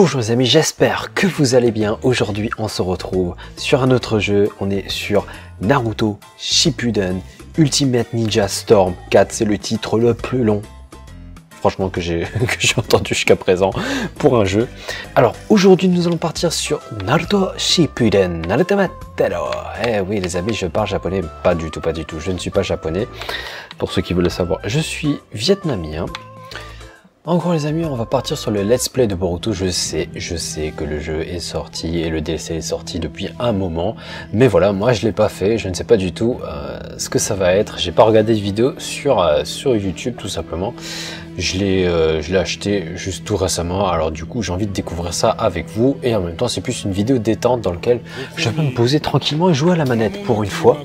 Bonjour les amis, j'espère que vous allez bien. Aujourd'hui on se retrouve sur un autre jeu, on est sur Naruto Shippuden Ultimate Ninja Storm 4, c'est le titre le plus long franchement que j'ai entendu jusqu'à présent pour un jeu. Alors aujourd'hui nous allons partir sur Naruto Shippuden Naruto Matero. Eh oui les amis, je parle japonais, pas du tout, je ne suis pas japonais, pour ceux qui veulent le savoir, je suis vietnamien. En gros les amis, on va partir sur le let's play de Boruto. Je sais que le jeu est sorti et le DLC est sorti depuis un moment, mais voilà, moi je l'ai pas fait, je ne sais pas du tout ce que ça va être. J'ai pas regardé de vidéo sur YouTube tout simplement. Je l'ai acheté juste tout récemment, alors du coup j'ai envie de découvrir ça avec vous, et en même temps c'est plus une vidéo détente dans laquelle je vais me poser tranquillement et jouer à la manette pour une fois.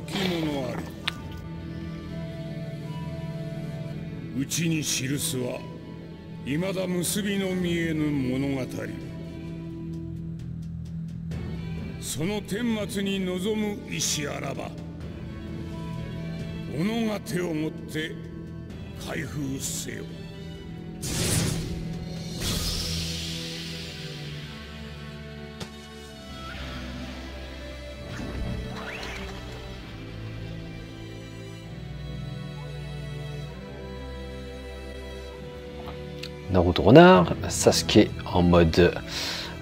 Naruto Renard, Sasuke en mode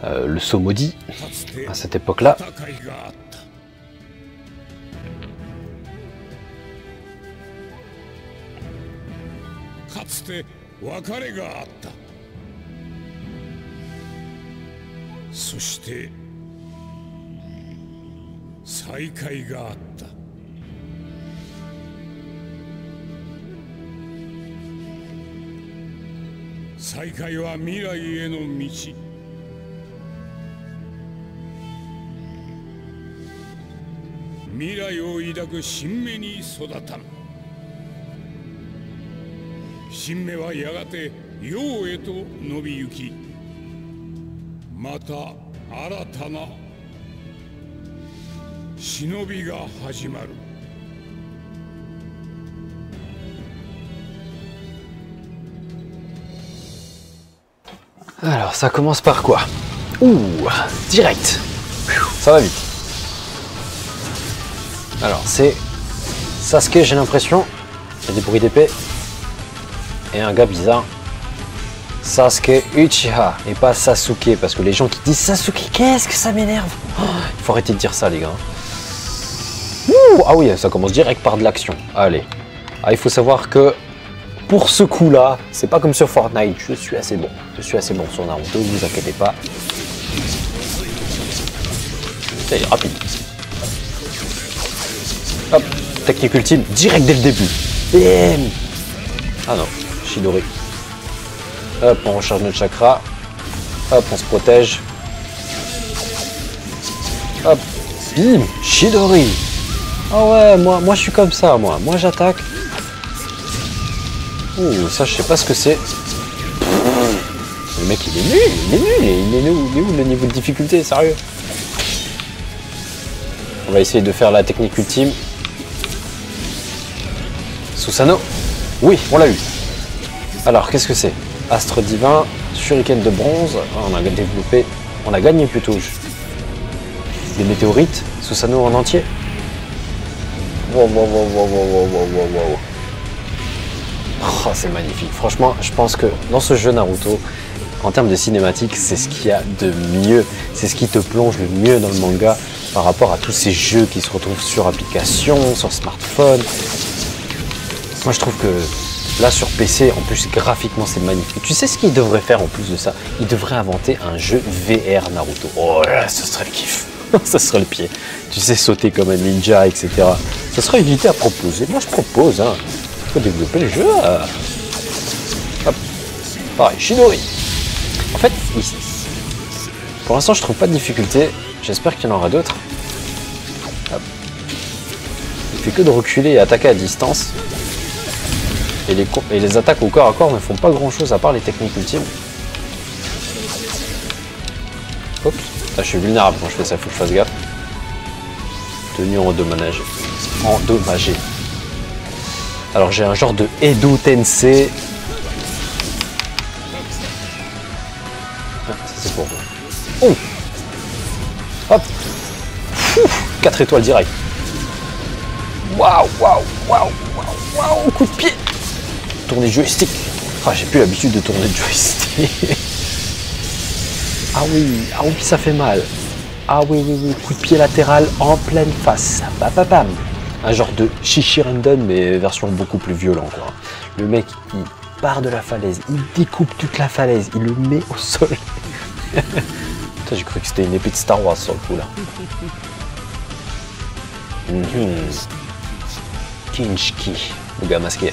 le saut maudit à cette époque-là. Alors ça commence par quoi? Ouh, direct. Ça va vite. Alors c'est Sasuke, j'ai l'impression. Il y a des bruits d'épée. Et un gars bizarre. Sasuke Uchiha et pas Sasuke, parce que les gens qui disent Sasuke, qu'est-ce que ça m'énerve. Il faut arrêter de dire ça les gars. Ouh, ah oui, ça commence direct par de l'action. Allez. Ah, il faut savoir que pour ce coup-là, c'est pas comme sur Fortnite, je suis assez bon. Je suis assez bon sur Naruto, ne vous inquiétez pas. Il est rapide. Hop, technique ultime, direct dès le début. Bim. Ah non, Chidori. Hop, on recharge notre chakra. Hop, on se protège. Hop, bim, Chidori. Ah ouais, moi je suis comme ça, moi j'attaque. Ouh, ça je sais pas ce que c'est. Le mec il est nul, il est où le niveau de difficulté, sérieux? On va essayer de faire la technique ultime. Susanoo. Oui, on l'a eu. Alors, qu'est-ce que c'est? Astre divin, shuriken de bronze. On a développé, on a gagné plutôt. Des météorites, Susanoo en entier. Wow. Oh, c'est magnifique. Franchement, je pense que dans ce jeu Naruto, en termes de cinématique, c'est ce qu'il y a de mieux. C'est ce qui te plonge le mieux dans le manga par rapport à tous ces jeux qui se retrouvent sur application, sur smartphone. Moi, je trouve que là, sur PC, en plus, graphiquement, c'est magnifique. Tu sais ce qu'il devrait faire en plus de ça? Il devrait inventer un jeu VR Naruto. Oh là, ce serait le kiff. Ça serait le pied. Tu sais, sauter comme un ninja, etc. Ça serait une idée à proposer. Moi, je propose, hein. Faut développer le jeu. Hop. Pareil, Chidori. En fait, pour l'instant, je trouve pas de difficulté. J'espère qu'il y en aura d'autres. Hop. Il fait que de reculer et attaquer à distance. Et les attaques au corps à corps ne font pas grand chose à part les techniques ultimes. Hop. Ah, je suis vulnérable quand je fais ça, faut que je fasse gaffe. Tenue endommagée. Alors j'ai un genre de Edo Tensei. Ah, ça c'est pour vous. Oh. Hop. 4 étoiles direct. Waouh, waouh, waouh, waouh, waouh, coup de pied. Tourner joystick. Ah, j'ai plus l'habitude de tourner le joystick. Ah oui, ça fait mal. Ah oui, oui, oui, coup de pied latéral en pleine face. Bam, bam, bam. Un genre de Shishirenden, mais version beaucoup plus violent, quoi. Le mec, il part de la falaise, il découpe toute la falaise, il le met au sol. J'ai cru que c'était une épée de Star Wars sur le coup, là. Kinshiki, le gars masqué.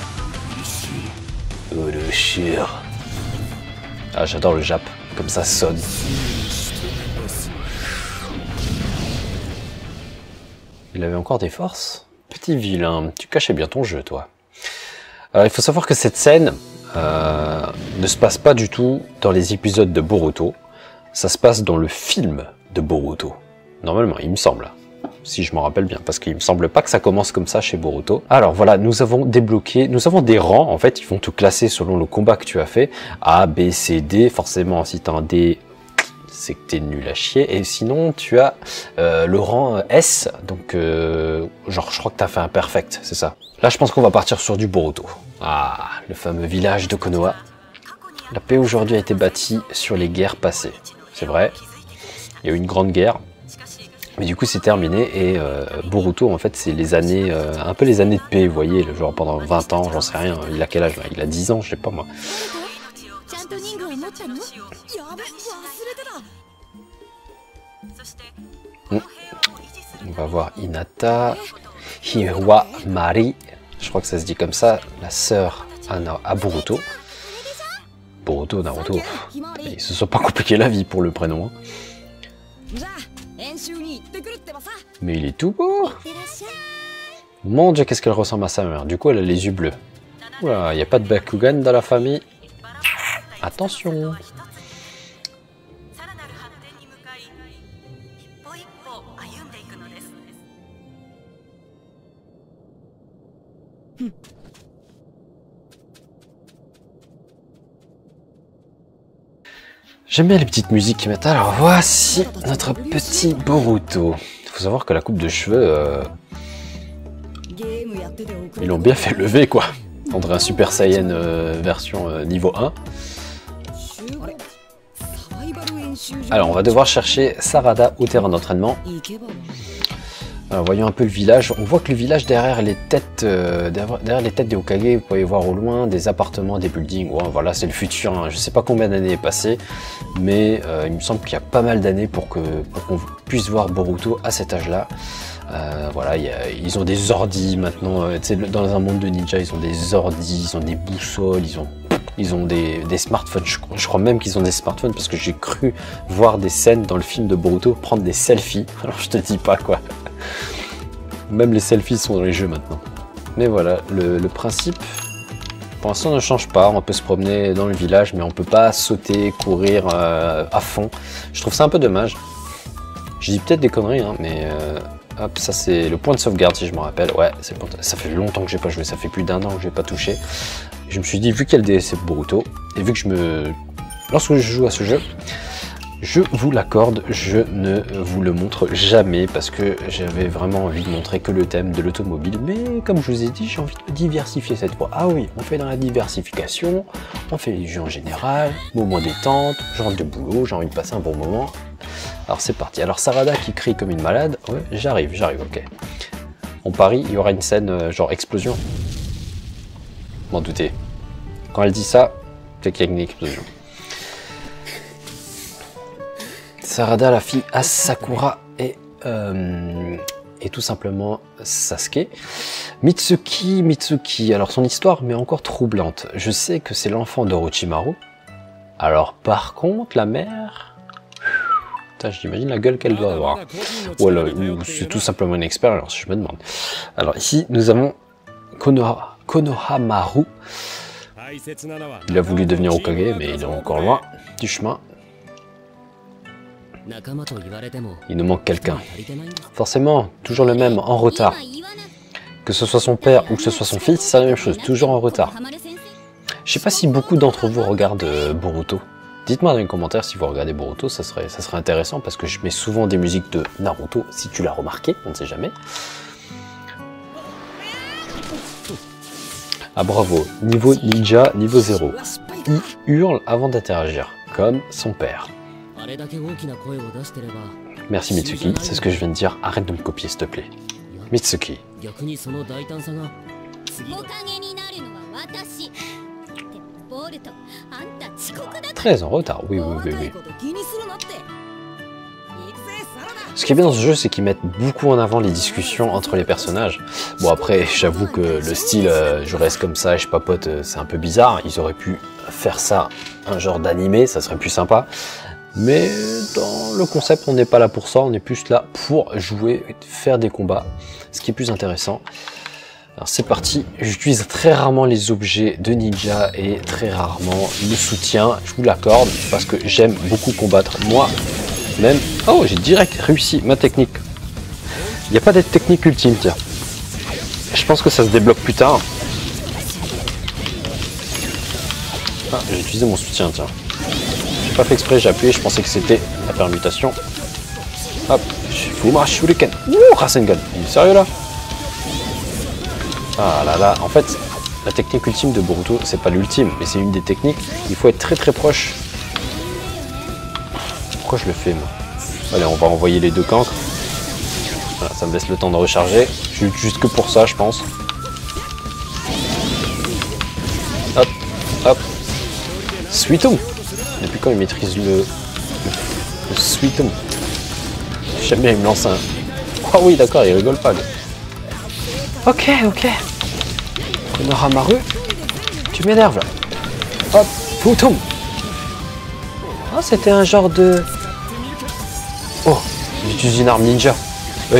Oh, le chien. Ah, j'adore le Jap, comme ça sonne. Il avait encore des forces? Petit vilain, tu cachais bien ton jeu, toi. Il faut savoir que cette scène ne se passe pas du tout dans les épisodes de Boruto. Ça se passe dans le film de Boruto. Normalement, il me semble. Si je m'en rappelle bien, parce qu'il me semble pas que ça commence comme ça chez Boruto. Alors voilà, nous avons débloqué, nous avons des rangs, en fait, ils vont te classer selon le combat que tu as fait. A, B, C, D, forcément, si tu as un D, c'est que t'es nul à chier. Et sinon, tu as le rang S, donc genre, je crois que tu as fait un perfect, c'est ça. Là, je pense qu'on va partir sur du Boruto. Ah, le fameux village de Konoha. La paix aujourd'hui a été bâtie sur les guerres passées. C'est vrai, il y a eu une grande guerre. Mais du coup c'est terminé et Boruto en fait c'est les années, un peu les années de paix, vous voyez, le genre pendant 20 ans, j'en sais rien, il a quel âge là? Il a 10 ans, je sais pas moi. On va voir Hinata, Hiwa Mari, je crois que ça se dit comme ça, la sœur à Boruto. Boruto, Naruto, ils se sont pas compliqués la vie pour le prénom. Hein. Mais il est tout beau. Mon Dieu, qu'est-ce qu'elle ressemble à sa mère. Du coup, elle a les yeux bleus. Oula, il n'y a pas de Bakugan dans la famille. Attention. J'aime bien les petites musiques qui mettent. Alors voici notre petit Boruto. Il faut savoir que la coupe de cheveux, ils l'ont bien fait lever quoi. On dirait un Super Saiyan version niveau 1. Alors on va devoir chercher Sarada au terrain d'entraînement. Alors voyons un peu le village. On voit que le village derrière les têtes, des Hokage, vous pouvez voir au loin des appartements, des buildings. Ouais, voilà, c'est le futur. Hein. Je sais pas combien d'années est passé, mais il me semble qu'il y a pas mal d'années pour qu'on puisse voir Boruto à cet âge-là. Voilà, ils ont des ordis maintenant. Dans un monde de ninja, ils ont des ordis, ils ont des boussoles, ils ont des smartphones. Je crois même qu'ils ont des smartphones parce que j'ai cru voir des scènes dans le film de Boruto prendre des selfies. Alors je te dis pas quoi. Même les selfies sont dans les jeux maintenant. Mais voilà, le principe, pour l'instant, ne change pas. On peut se promener dans le village, mais on peut pas sauter, courir à fond. Je trouve ça un peu dommage. Je dis peut-être des conneries, hein, mais hop, ça c'est le point de sauvegarde si je me rappelle. Ouais, ça fait longtemps que j'ai pas joué, ça fait plus d'1 an que j'ai pas touché. Je me suis dit, vu qu'il y a le DLC Boruto, et vu que lorsque je joue à ce jeu, je vous l'accorde, je ne vous le montre jamais parce que j'avais vraiment envie de montrer que le thème de l'automobile. Mais comme je vous ai dit, j'ai envie de diversifier cette fois. Ah oui, on fait dans la diversification, on fait les jeux en général, moment détente, je rentre de boulot, j'ai envie de passer un bon moment. Alors c'est parti. Alors Sarada qui crie comme une malade, ouais, j'arrive, ok. On parie, il y aura une scène genre explosion. M'en doutez. Quand elle dit ça, c'est qu'il y a une explosion. Sarada, la fille Asakura et tout simplement Sasuke. Mitsuki, alors son histoire m'est encore troublante. Je sais que c'est l'enfant d'Orochimaru. Alors par contre, la mère... J'imagine la gueule qu'elle doit avoir. Ou alors, c'est tout simplement une expérience, je me demande. Alors ici, nous avons Konohamaru. Il a voulu devenir Hokage, mais il est encore loin du chemin. Il nous manque quelqu'un. Forcément, toujours le même, en retard. Que ce soit son père ou que ce soit son fils, c'est la même chose, toujours en retard. Je sais pas si beaucoup d'entre vous regardent Boruto. Dites-moi dans les commentaires si vous regardez Boruto, ça serait intéressant parce que je mets souvent des musiques de Naruto, si tu l'as remarqué, on ne sait jamais. Ah bravo, niveau ninja, niveau 0. Il hurle avant d'interagir, comme son père. Merci Mitsuki, c'est ce que je viens de dire, arrête de me copier s'il te plaît. Mitsuki. 13 en retard, oui. Ce qui est bien dans ce jeu, c'est qu'ils mettent beaucoup en avant les discussions entre les personnages. Bon après, j'avoue que le style, je reste comme ça, je papote, c'est un peu bizarre. Ils auraient pu faire ça, un genre d'animé, ça serait plus sympa. Mais dans le concept, on n'est pas là pour ça, on est plus là pour jouer, faire des combats, ce qui est plus intéressant. Alors c'est parti, j'utilise très rarement les objets de ninja et très rarement le soutien, je vous l'accorde, parce que j'aime beaucoup combattre moi-même. Oh, j'ai direct réussi ma technique. Il n'y a pas d'être technique ultime, tiens. Je pense que ça se débloque plus tard. Ah, j'ai utilisé mon soutien, tiens. J'ai pas fait exprès, j'ai appuyé, je pensais que c'était la permutation. Hop, Fuma Shuriken. Ouh, Rasengan, il est sérieux là? Ah là là, en fait, la technique ultime de Boruto, c'est pas l'ultime, mais c'est une des techniques. Il faut être très très proche. Pourquoi je le fais, moi? Allez, on va envoyer les deux cancres. Voilà, ça me laisse le temps de recharger. Je l'utilise que pour ça, je pense. Hop, hop. Suitum. Depuis quand il maîtrise le Suitum? J'aime bien, il me lance un... Ah oui, d'accord, il rigole pas, lui. Ok. Konohamaru, tu m'énerves là. Hop, Futum. Ah, c'était un genre de... Oh, j'utilise une arme ninja.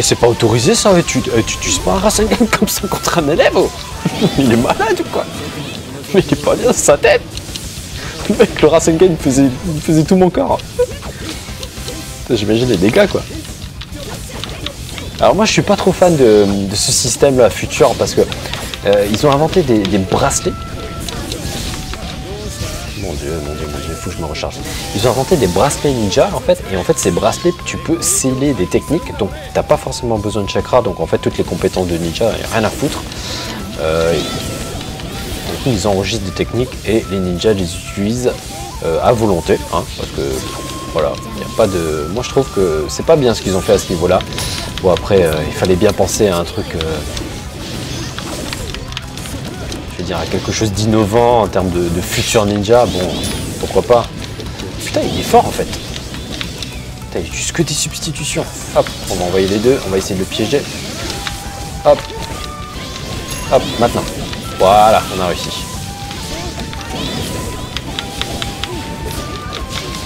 C'est pas autorisé ça, tu utilises pas un Rasengan comme ça contre un élève, oh. Il est malade ou quoi? Mais il est pas bien sa tête. Le mec, le Rasengan, il faisait tout mon corps. J'imagine les dégâts quoi. Alors moi je suis pas trop fan de ce système là futur parce que ils ont inventé des bracelets. Mon dieu, il faut que je me recharge. Ils ont inventé des bracelets ninja en fait, et en fait ces bracelets tu peux sceller des techniques, donc t'as pas forcément besoin de chakra, donc en fait toutes les compétences de ninja, y a rien à foutre. Du coup ils enregistrent des techniques et les ninjas les utilisent à volonté, hein, parce que voilà, il n'y a pas de... Moi je trouve que c'est pas bien ce qu'ils ont fait à ce niveau-là. Bon après, il fallait bien penser à un truc... je veux dire, à quelque chose d'innovant en termes de futur ninja. Bon, pourquoi pas. Putain, il est fort en fait. Putain, il utilise que des substitutions. Hop, on va envoyer les deux, on va essayer de le piéger. Hop. Hop, maintenant. Voilà, on a réussi.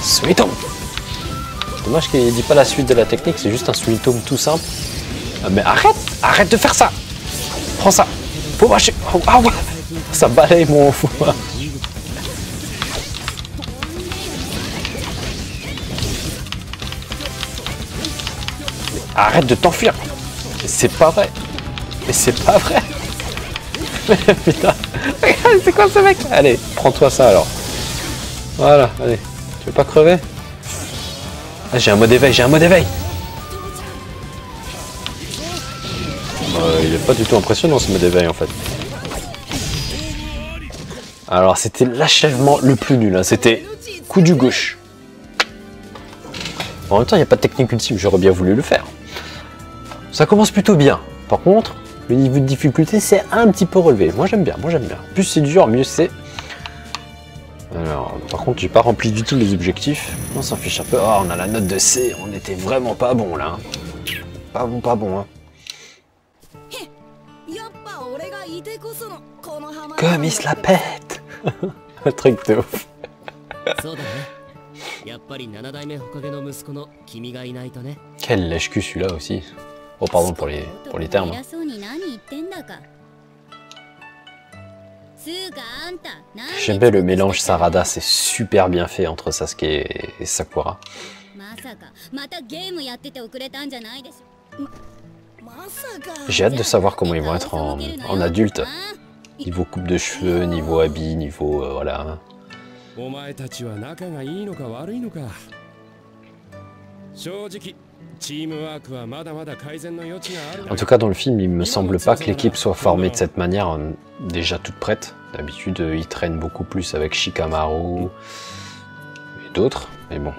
Suitum. Dommage qu'il ne dit pas la suite de la technique, c'est juste un suitum tout simple. Mais arrête de faire ça. Prends ça. Faut marcher. Oh, ah ouais. Ça balaye mon fou. Arrête de t'enfuir. C'est pas vrai. Mais c'est pas vrai. Putain. C'est quoi ce mec? Allez, prends-toi ça alors. Voilà, allez. Tu veux pas crever? Ah, j'ai un mode éveil, il est pas du tout impressionnant ce mode éveil en fait. Alors c'était l'achèvement le plus nul, hein. C'était coup du gauche. En même temps il n'y a pas de technique ultime, j'aurais bien voulu le faire. Ça commence plutôt bien. Par contre, le niveau de difficulté c'est un petit peu relevé. Moi j'aime bien. Plus c'est dur, mieux c'est. Alors, par contre, j'ai pas rempli du tout les objectifs. On s'en fiche un peu. Oh, on a la note de C. On était vraiment pas bon là. Pas bon. Hein. Comme il se la pète. Un truc de ouf. Quel lèche-cul celui-là aussi. Oh, pardon pour les termes. J'aime bien le mélange Sarada, c'est super bien fait entre Sasuke et Sakura. J'ai hâte de savoir comment ils vont être en adulte. Niveau coupe de cheveux, niveau habit, niveau... voilà. En tout cas, dans le film, il me semble pas que l'équipe soit formée de cette manière, déjà toute prête. D'habitude, ils traînent beaucoup plus avec Shikamaru et d'autres, mais bon.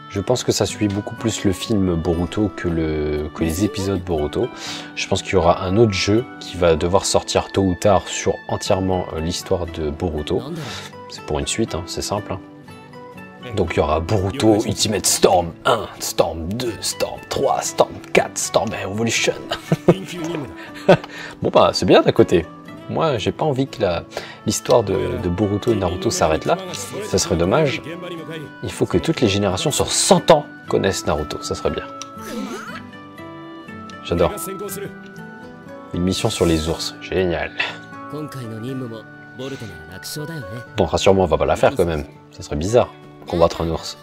Je pense que ça suit beaucoup plus le film Boruto que les épisodes Boruto. Je pense qu'il y aura un autre jeu qui va devoir sortir tôt ou tard sur entièrement l'histoire de Boruto. C'est pour une suite, hein, c'est simple. Hein. Donc il y aura Boruto Ultimate Storm 1, Storm 2, Storm 3, Storm 4, Storm Evolution. Bon bah c'est bien d'un côté. Moi j'ai pas envie que l'histoire de Boruto et Naruto s'arrête là. Ça serait dommage. Il faut que toutes les générations sur 100 ans connaissent Naruto, ça serait bien. J'adore. Une mission sur les ours, génial. Bon, rassure-moi, on va pas la faire quand même. Ça serait bizarre, combattre un ours.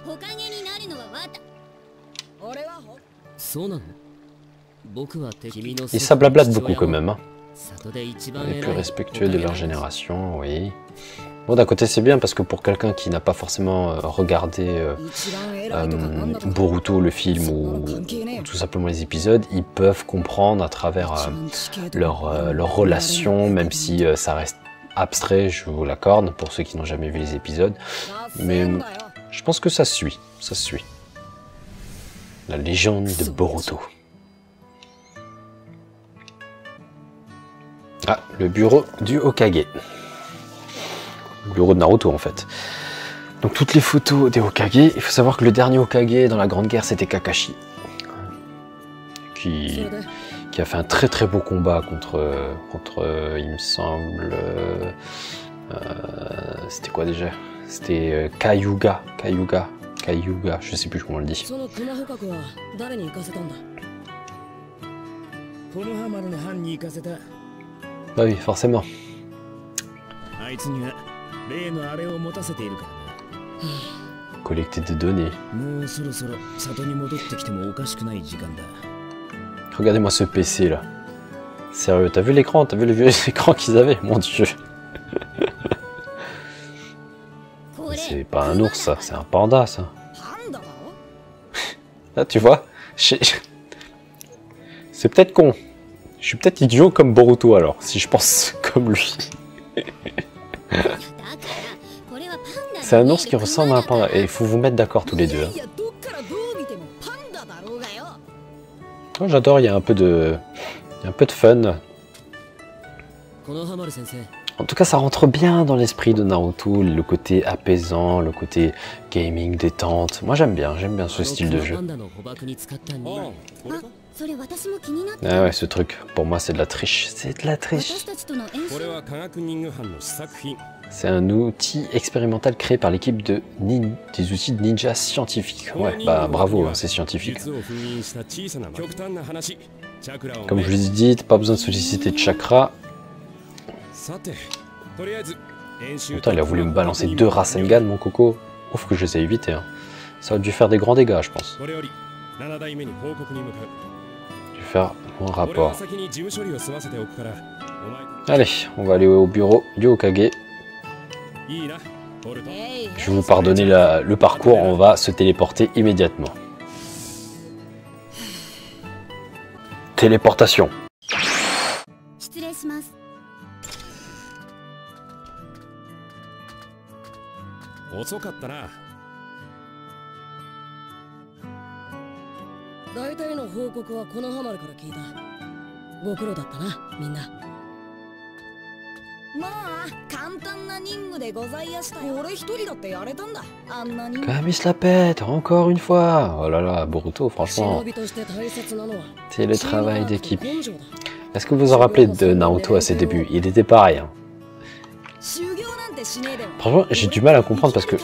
Et ça blablate beaucoup quand même. Hein. Les plus respectueux de leur génération, oui. Bon, d'un côté c'est bien parce que pour quelqu'un qui n'a pas forcément regardé Boruto, le film, ou tout simplement les épisodes, ils peuvent comprendre à travers leur relation, même si ça reste abstrait, je vous l'accorde, pour ceux qui n'ont jamais vu les épisodes. Mais je pense que ça se suit, ça se suit. La légende de Boruto. Ah, le bureau du Hokage. Le bureau de Naruto en fait. Donc toutes les photos des Hokage. Il faut savoir que le dernier Hokage dans la Grande Guerre c'était Kakashi. Qui a fait un très très beau combat contre il me semble... c'était quoi déjà? C'était Kayuga, je sais plus comment on le dit. Bah oui, forcément. Collecter des données. Regardez-moi ce PC là. Sérieux, t'as vu l'écran? T'as vu le vieux écran qu'ils avaient? Mon dieu. C'est pas un ours ça, c'est un panda ça. Là tu vois, c'est peut-être con. Je suis peut-être idiot comme Boruto alors, si je pense comme lui. C'est un ours qui ressemble à un panda. Et il faut vous mettre d'accord tous les deux. Hein. Oh, j'adore, il y a un peu de fun. En tout cas, ça rentre bien dans l'esprit de Naruto, le côté apaisant, le côté gaming, détente. Moi, j'aime bien ce style de jeu. Ah ouais, ce truc, pour moi, c'est de la triche. C'est de la triche. C'est un outil expérimental créé par l'équipe des outils de ninja scientifiques. Ouais, bah bravo, hein, c'est scientifique. Comme je vous ai dit, pas besoin de solliciter de chakra. Putain, il a voulu me balancer 2 Rasengan, mon coco. Ouf que je les ai évités. Hein. Ça a dû faire des grands dégâts, je pense. Je vais faire mon rapport. Allez, on va aller au bureau du Hokage. Je vais vous pardonner le parcours, on va se téléporter immédiatement. Téléportation. Comme il se la pète, encore une fois. Oh là là, Boruto, franchement, c'est le travail d'équipe. Est-ce que vous vous en rappelez de Naruto à ses débuts? Il était pareil. Hein. Franchement, j'ai du mal à comprendre parce que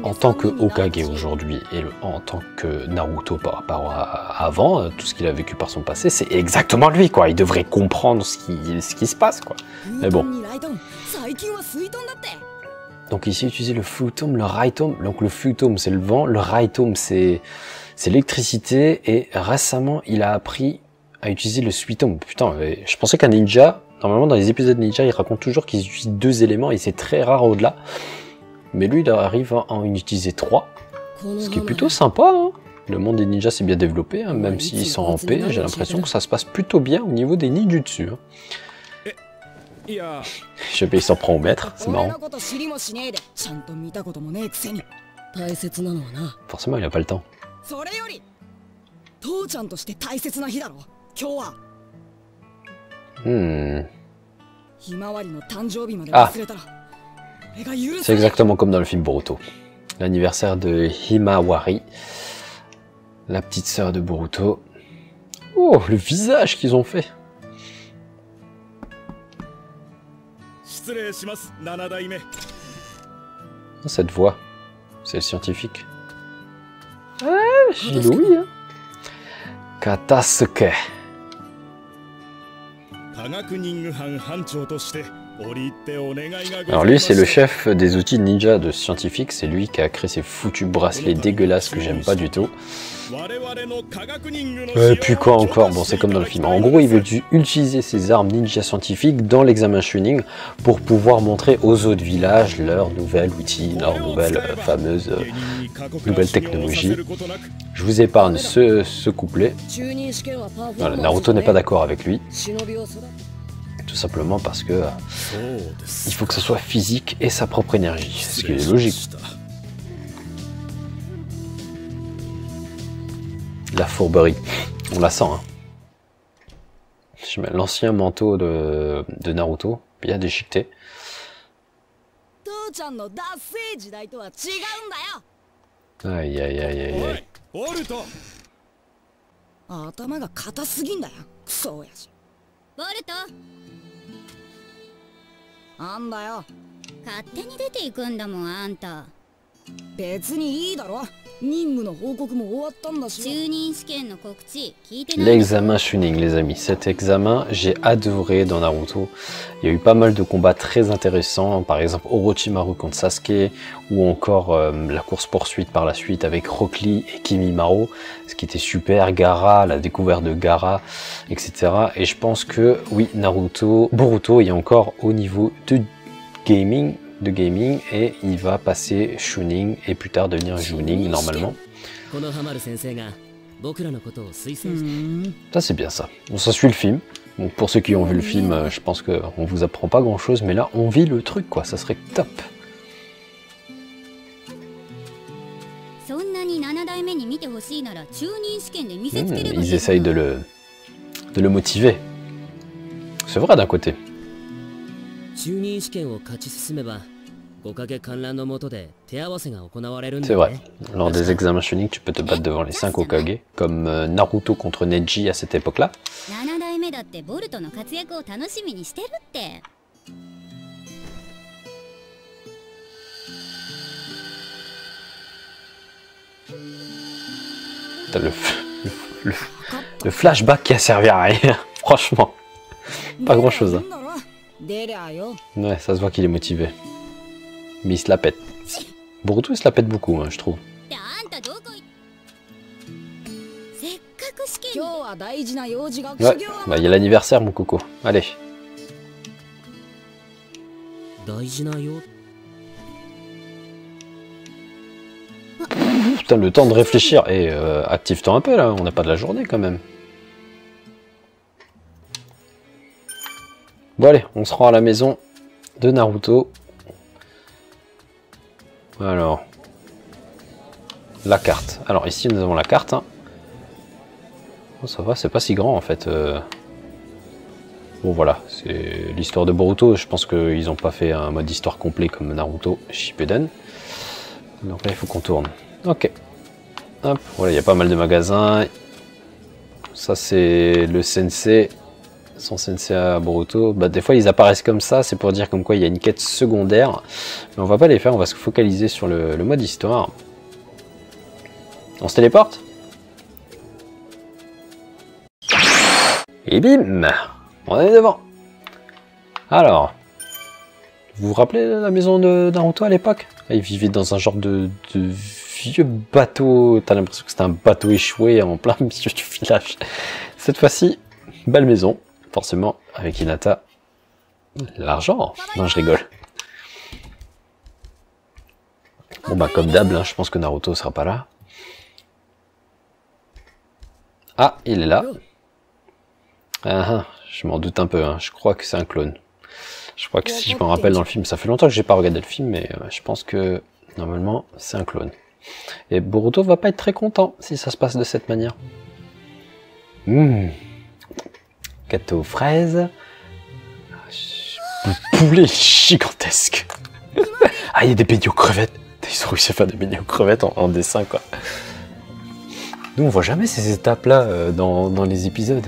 en tant que Hokage aujourd'hui et en tant que Naruto par rapport à avant, tout ce qu'il a vécu par son passé, c'est exactement lui quoi. Il devrait comprendre ce qui se passe quoi. Mais bon. Donc ici utiliser le Fulltome, le Rightome. Donc le Fulltome c'est le vent, le Rightome c'est l'électricité et récemment il a appris à utiliser le Suitome. Putain, je pensais qu'un ninja, normalement dans les épisodes ninja, il raconte toujours qu'ils utilisent 2 éléments et c'est très rare au-delà. Mais lui, il arrive à en utiliser 3. Ce qui est plutôt sympa, hein. Le monde des ninjas s'est bien développé, hein, même s'ils sont en paix, j'ai l'impression que ça se passe plutôt bien au niveau des ninjutsu. Hein. Je sais pas, il s'en prend au maître, c'est marrant. Forcément, il a pas le temps. Ah, c'est exactement comme dans le film Boruto. L'anniversaire de Himawari, la petite sœur de Boruto. Oh, le visage qu'ils ont fait. Cette voix, c'est le scientifique. Ah, j'ai dit oui, hein. Katasuke. Alors lui, c'est le chef des outils ninja de scientifique. C'est lui qui a créé ces foutus bracelets dégueulasses que j'aime pas du tout. Et puis quoi encore? Bon, c'est comme dans le film. En gros, il veut utiliser ces armes ninja scientifiques dans l'examen Chunin pour pouvoir montrer aux autres villages leur nouvel outil, leur nouvelle fameuse nouvelle technologie. Je vous épargne ce couplet. Voilà, Naruto n'est pas d'accord avec lui. Tout simplement parce que il faut que ce soit physique et sa propre énergie, ce qui est logique. La fourberie, on la sent. Hein. Je mets l'ancien manteau de Naruto, bien déchiqueté. Aïe aïe aïe aïe aïe. L'examen Chunin, les amis. Cet examen, j'ai adoré dans Naruto. Il y a eu pas mal de combats très intéressants. Par exemple, Orochimaru contre Sasuke, ou encore la course-poursuite par la suite avec Rock Lee et Kimimaro, ce qui était super. Gaara, la découverte de Gaara, etc. Et je pense que, oui, Boruto est encore au niveau de gaming, et il va passer Chunin et plus tard devenir Junin normalement. Ça c'est bien ça. Bon, ça suit le film. Donc pour ceux qui ont vu le film, je pense qu'on vous apprend pas grand chose, mais là on vit le truc quoi, ça serait top. Ils essayent de le motiver. C'est vrai d'un côté. C'est vrai, lors des examens Chunin, tu peux te battre devant les 5 Hokage, comme Naruto contre Neji à cette époque-là. T'as le flashback qui a servi à rien, franchement. Pas grand-chose. Hein. Ouais, ça se voit qu'il est motivé. Mais il se la pète. Boruto, il se la pète beaucoup, hein, je trouve. Ouais, bah il y a l'anniversaire, mon coco. Allez. Putain, le temps de réfléchir. Et active-toi un peu, là. On n'a pas de la journée, quand même. Bon, allez, on se rend à la maison de Naruto. Alors, la carte. Alors ici nous avons la carte. Hein. Oh, ça va, c'est pas si grand en fait. Bon voilà, c'est l'histoire de Boruto. Je pense qu'ils n'ont pas fait un mode histoire complet comme Naruto Shippuden. Donc là il faut qu'on tourne. Ok. Hop, voilà, il y a pas mal de magasins. Ça c'est le sensei. Son sensei à Boruto, bah, des fois ils apparaissent comme ça, c'est pour dire comme quoi il y a une quête secondaire, mais on va pas les faire, on va se focaliser sur le mode histoire. On se téléporte. Et bim, on est devant. Alors, vous vous rappelez la maison de Naruto à l'époque? Il vivait dans un genre de vieux bateau, t'as l'impression que c'était un bateau échoué en plein milieu du village. Cette fois-ci, belle maison. Forcément, avec Hinata, l'argent. Non, je rigole. Bon bah comme d'hab, hein, je pense que Naruto sera pas là. Ah, il est là. Ah, je m'en doute un peu, hein. Je crois que c'est un clone. Je crois que si je me rappelle dans le film, ça fait longtemps que j'ai pas regardé le film, mais je pense que normalement c'est un clone. Et Boruto va pas être très content si ça se passe de cette manière. Gâteau aux fraises. Le poulet gigantesque. Ah, il y a des beignets aux crevettes. Ils ont réussi à faire des beignets aux crevettes en dessin, quoi. Nous, on voit jamais ces étapes-là dans les épisodes.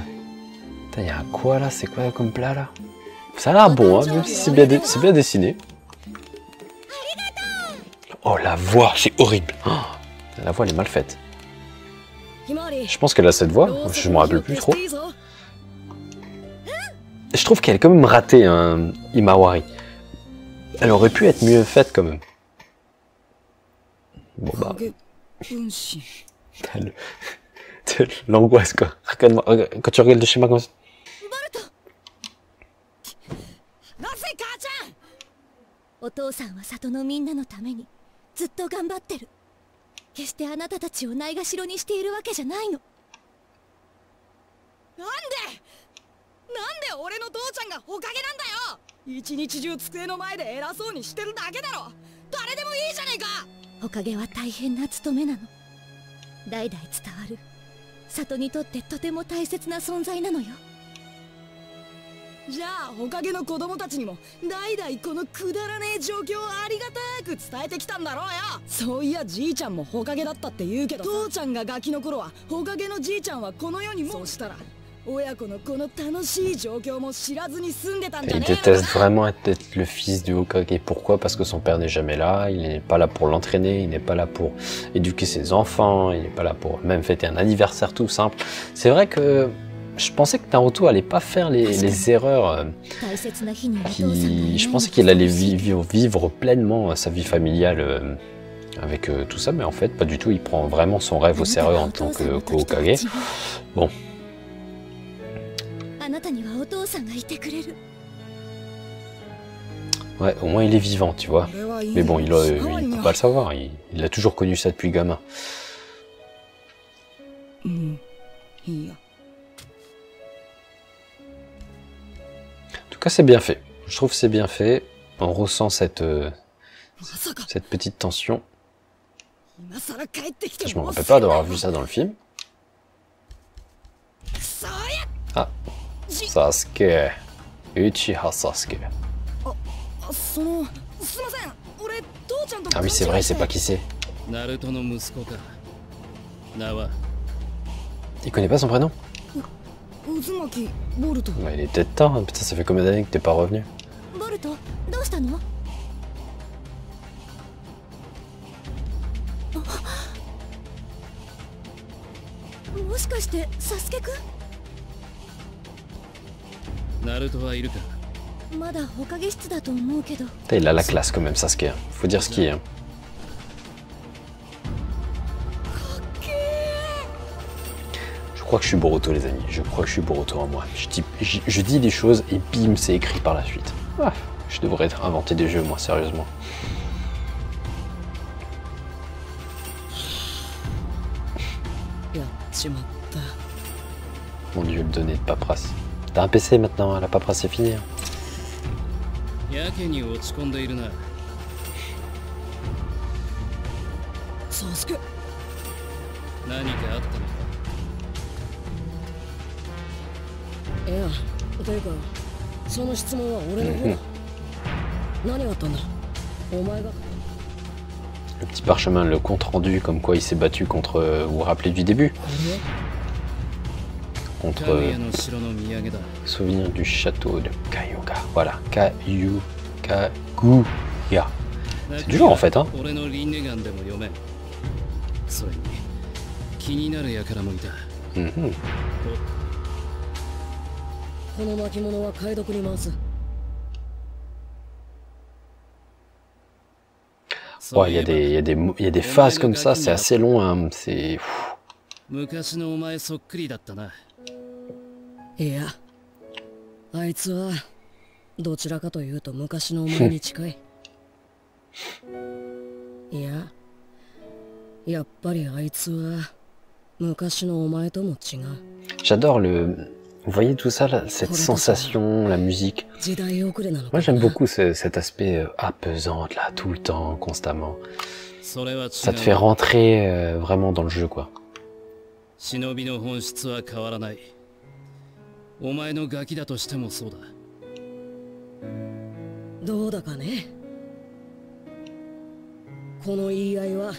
Il y a quoi là? C'est quoi comme plat là? Ça a l'air bon, hein, même si c'est bien dessiné. Oh, la voix, c'est horrible. Oh, la voix, elle est mal faite. Je pense qu'elle a cette voix, je me rappelle plus trop. Je trouve qu'elle est quand même ratée, hein, Himawari. Elle aurait pu être mieux faite quand même. Bon bah... L'angoisse quoi. Regarde-moi, quand tu regardes le schéma comme ça. お父さんは里のみんなのためにずっと頑張ってる。決してあなたたちをないがしろにしているわけじゃないの。なんで俺の父ちゃんがおかげなんだよ。一日中机の前で偉そうにしてるだけだろ。誰でもいいじゃねえか。おかげは大変な務めなの。代々伝わる里にとってとても大切な存在なのよ。じゃあおかげの子供たちにも代々このくだらねえ状況をありがたく伝えてきたんだろうよ。そういやじいちゃんもほかげだったって言うけど、父ちゃんがガキの頃はほかげのじいちゃんはこの世にも。そうしたら親子のこの楽しい状況も知らずに住んでたんじゃねえのか。 Il déteste vraiment être le fils du Hokage. Pourquoi? Parce que son père n'est jamais là, il n'est pas là pour l'entraîner, il n'est pas là pour éduquer ses enfants, il n'est pas là pour même fêter un anniversaire tout simple. C'est vrai que je pensais que Naruto allait pas faire les erreurs je pensais qu'il allait vivre pleinement sa vie familiale avec tout ça, mais en fait pas du tout, il prend vraiment son rêve au sérieux en tant que Hokage. Bon. Ouais, au moins il est vivant, tu vois. Mais bon, il peut pas le savoir, il a toujours connu ça depuis gamin. En tout cas, c'est bien fait. Je trouve que c'est bien fait. On ressent cette petite tension. Je me rappelle pas d'avoir vu ça dans le film. Ah, Sasuke. Uchiha Sasuke. Ah oui, c'est vrai, il sait pas qui c'est. Il connaît pas son prénom? Bah, il est peut-être temps, hein. Putain, ça fait combien d'années que t'es pas revenu? Putain, il a la classe quand même, Sasuke. Faut dire ce qui est. Hein. Je crois que je suis Boruto, les amis. Je crois que je suis Boruto en moi. Je dis des choses et bim, c'est écrit par la suite. Ah, je devrais inventer des jeux, moi, sérieusement. Mon dieu, le donné de paperasse. T'as un PC maintenant, hein, la paperasse c'est fini. Hein. Le petit parchemin, le compte rendu, comme quoi il s'est battu contre, vous vous rappelez du début? Contre souvenir du château de Kayuga. Voilà, Kaguya. C'est du lourd en fait, hein. Ouais, il y a des phases comme ça, c'est assez long, hein. C'est... いや、あいつはどちらかというと昔のお前に近い。いや、やっぱりあいつは昔のお前とも違う。 J'adore le... Vous voyez tout ça, là, cette sensation, la musique. Moi j'aime beaucoup cet aspect apaisant, là, tout le temps, constamment. Ça te fait rentrer vraiment dans le jeu, quoi. 忍びの本質は変わらない。お前のガキだとしてもそうだ。どうだかね。この言い合いは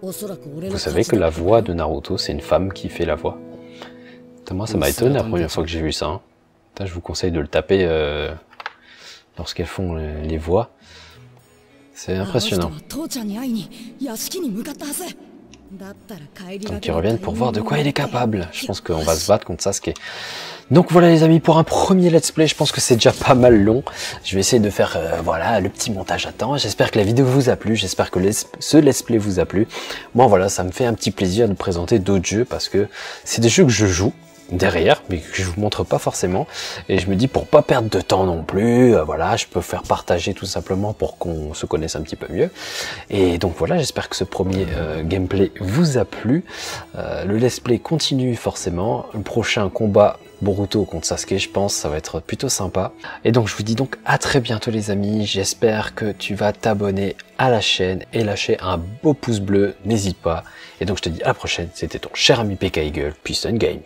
おそらく俺の Vous savez que la voix de Naruto, c'est une femme qui fait la voix. Moi, ça m'a étonné la première fois que j'ai vu ça. Hein. Putain, je vous conseille de le taper lorsqu'elles font les voix. C'est impressionnant. Donc ils reviennent pour voir de quoi il est capable. Je pense qu'on va se battre contre Sasuke. Donc voilà les amis, pour un premier let's play, je pense que c'est déjà pas mal long. Je vais essayer de faire voilà le petit montage à temps. J'espère que la vidéo vous a plu, j'espère que ce let's play vous a plu. Moi voilà, ça me fait un petit plaisir de présenter d'autres jeux parce que c'est des jeux que je joue derrière, mais que je vous montre pas forcément. Et je me dis pour pas perdre de temps non plus, voilà, je peux faire partager tout simplement pour qu'on se connaisse un petit peu mieux. Et donc voilà, j'espère que ce premier gameplay vous a plu. Le let's play continue forcément. Le prochain combat Boruto contre Sasuke, je pense, ça va être plutôt sympa. Et donc je vous dis donc à très bientôt les amis. J'espère que tu vas t'abonner à la chaîne et lâcher un beau pouce bleu, n'hésite pas. Et donc je te dis à la prochaine, c'était ton cher ami PK Eagle, Peace and Game.